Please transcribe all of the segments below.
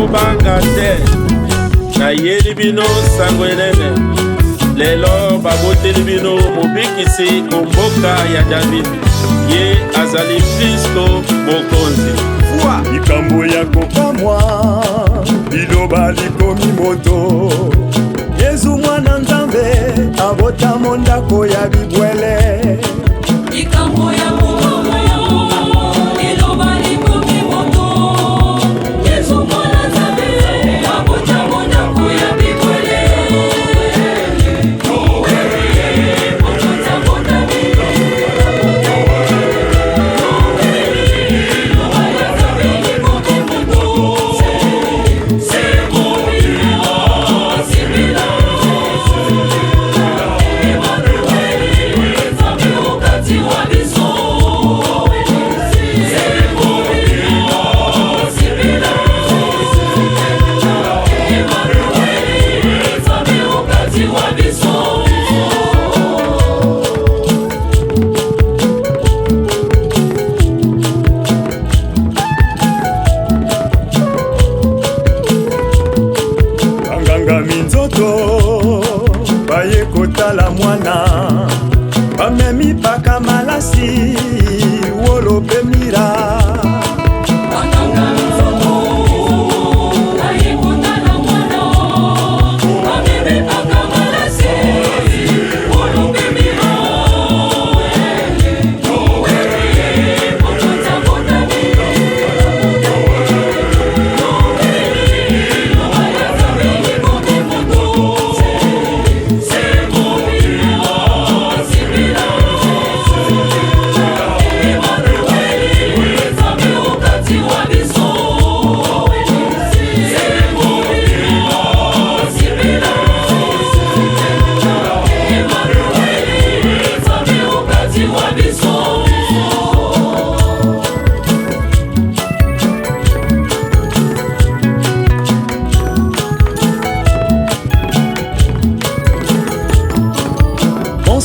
kobanga te. Nayeli bino sango enene. Lelo baboteli bino mobikisi komboka ya David. Ye azali Kristo mokonzi. Likambo ya kokamwa liloba likomi moto. Yesu mwana Nzambe abota mondako ya bibwele. Likambo ya kokamwa liloba likomi moto. Yesu mwana Nzambe abota mondako ya bibwele. Minzoto baye kotala mwana bamemi paka malasi wolope mira.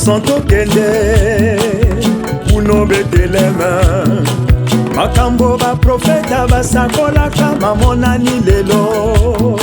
Santo kende kuno Betelema makambo ba profeta basakola kama monani lelo.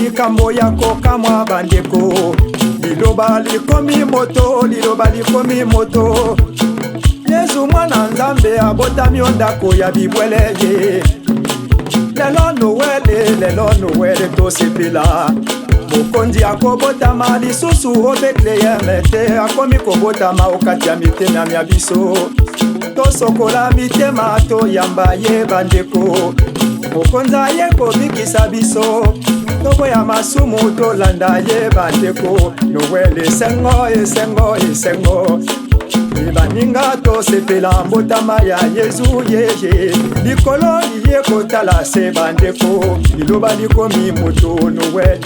Likambo yako kamwa bandeko liloba likomi moto, liloba likomi moto. Yesu mwana Nzambe abotami ondako ya bibwele. Lelo Noel tosepela mokonzi akobotama lisusu o Betleyeme te, akomi kobotama okati ya mitema ya biso. Tosokola mitema toyamba ye bandeko, mokonzi aye kobikisa biso. Tobo ya masumu tolanda ye bandeko. Noel esengo baninga tosepela mbotama ya Yesu yeye. Likolo liye kotala se bandeko liloba likomi moto. Noel